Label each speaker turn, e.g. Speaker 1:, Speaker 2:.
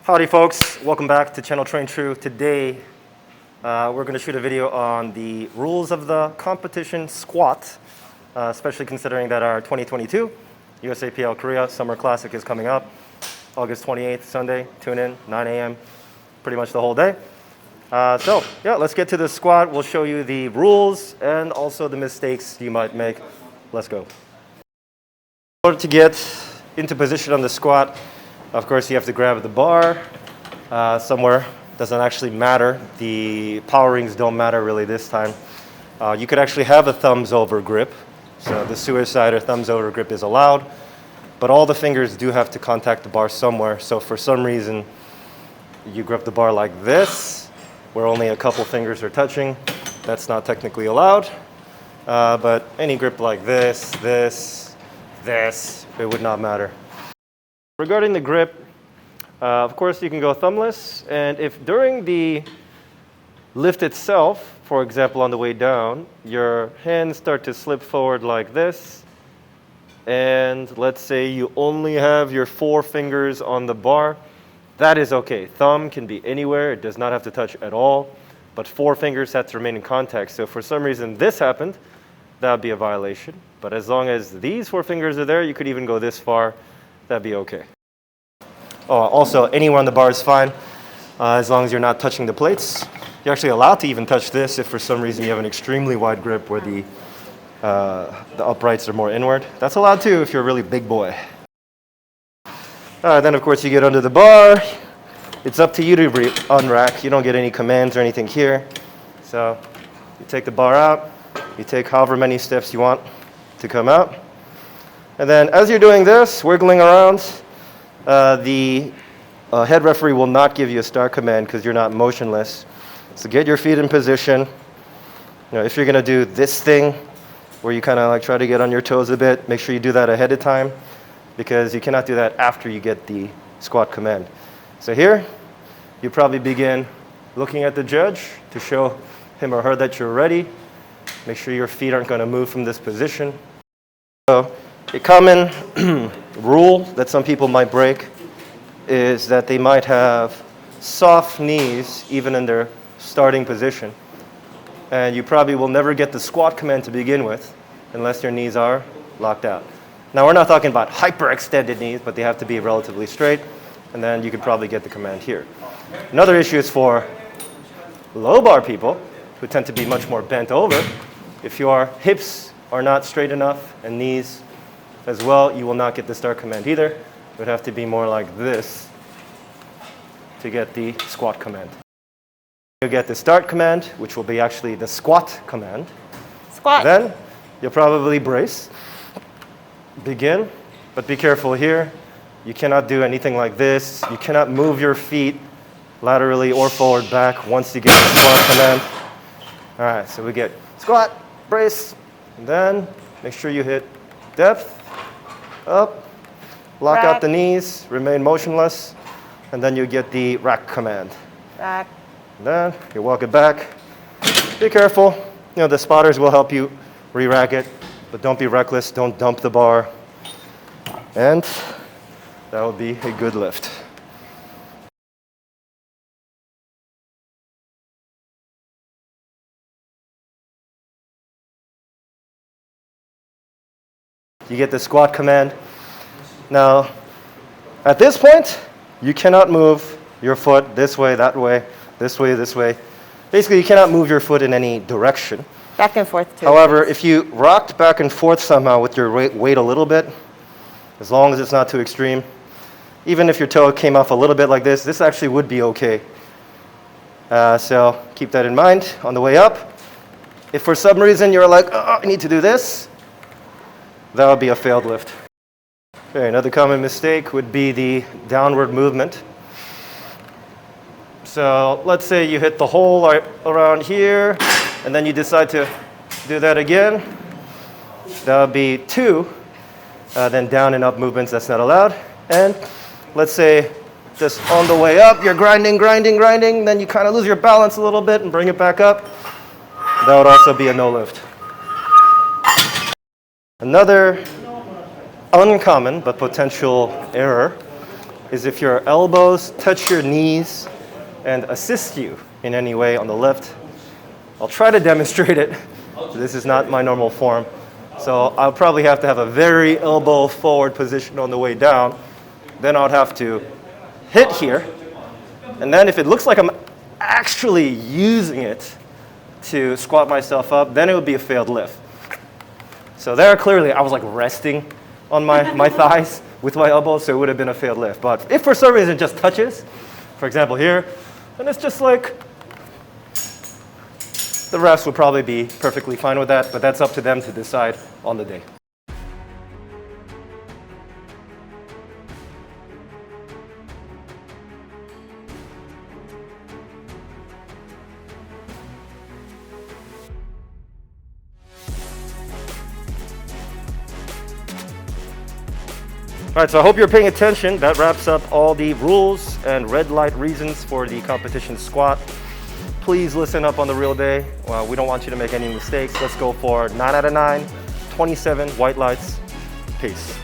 Speaker 1: Howdy folks, welcome back to Channel Train True. Today we're going to shoot a video on the rules of the competition squat, especially considering that our 2022 Usapl Korea Summer Classic is coming up August 28th, Sunday. Tune in, 9 a.m., pretty much the whole day. So yeah, let's get to the squat. We'll show you the rules and also the mistakes you might make. Let's go. In order to get into position on the squat, of course, you have to grab the bar somewhere. Doesn't actually matter. The power rings don't matter really this time. You could actually have a thumbs over grip. So the suicide or thumbs over grip is allowed. But all the fingers do have to contact the bar somewhere. So for some reason, you grip the bar like this, where only a couple fingers are touching. That's not technically allowed. But any grip like this, it would not matter. Regarding the grip, of course you can go thumbless, and if during the lift itself, for example on the way down, your hands start to slip forward like this, and let's say you only have your 4 fingers on the bar, that is okay. Thumb can be anywhere, it does not have to touch at all, but 4 fingers have to remain in contact. So if for some reason this happened, that would be a violation. But as long as these 4 fingers are there, you could even go this far. That'd be okay. Oh, also, anywhere on the bar is fine, as long as you're not touching the plates. You're actually allowed to even touch this if for some reason you have an extremely wide grip where the uprights are more inward. That's allowed too if you're a really big boy. Then of course you get under the bar. It's up to you to unrack. You don't get any commands or anything here. So you take the bar out. You take however many steps you want to come out. And then as you're doing this, wiggling around, the head referee will not give you a start command because you're not motionless. So get your feet in position. If you're going to do this thing where you kind of like try to get on your toes a bit, make sure you do that ahead of time because you cannot do that after you get the squat command. So here, you probably begin looking at the judge to show him or her that you're ready. Make sure your feet aren't going to move from this position. So a common rule that some people might break is that they might have soft knees even in their starting position. And you probably will never get the squat command to begin with unless your knees are locked out. Now we're not talking about hyperextended knees, but they have to be relatively straight, and then you could probably get the command here. Another issue is for low bar people who tend to be much more bent over. If your hips are not straight enough and knees as well, you will not get the start command either. It would have to be more like this to get the squat command. You'll get the start command, which will be actually the squat command.
Speaker 2: Squat.
Speaker 1: Then you'll probably brace. Begin, but be careful here. You cannot do anything like this. You cannot move your feet laterally or forward back once you get the squat command. All right, so we get squat, brace, and then make sure you hit depth, up, lock out the knees, remain motionless, and then you get the rack command.
Speaker 2: Rack.
Speaker 1: And then you walk it back. Be careful. The spotters will help you re-rack it, but don't be reckless. Don't dump the bar. And that will be a good lift. You get the squat command. Now, at this point, you cannot move your foot this way, that way, this way, this way. Basically, you cannot move your foot in any direction.
Speaker 2: Back and forth too.
Speaker 1: However, if you rocked back and forth somehow with your weight a little bit, as long as it's not too extreme, even if your toe came off a little bit like this actually would be okay. So keep that in mind on the way up. If for some reason you're like, oh, I need to do this, that would be a failed lift. Okay, another common mistake would be the downward movement. So let's say you hit the hole right around here, and then you decide to do that again. That would be 2. Then down and up movements, that's not allowed. And let's say just on the way up, you're grinding, then you kind of lose your balance a little bit and bring it back up. That would also be a no lift. Another uncommon but potential error is if your elbows touch your knees and assist you in any way on the lift. I'll try to demonstrate it. This is not my normal form. So I'll probably have to have a very elbow forward position on the way down. Then I'll have to hit here. And then if it looks like I'm actually using it to squat myself up, then it would be a failed lift. So there clearly I was like resting on my thighs with my elbows, so it would have been a failed lift. But if for some reason it just touches, for example here, then it's just like, the refs would probably be perfectly fine with that, but that's up to them to decide on the day. All right, so I hope you're paying attention. That wraps up all the rules and red light reasons for the competition squat. Please listen up on the real day. We don't want you to make any mistakes. Let's go for 9 out of 9, 27 white lights. Peace.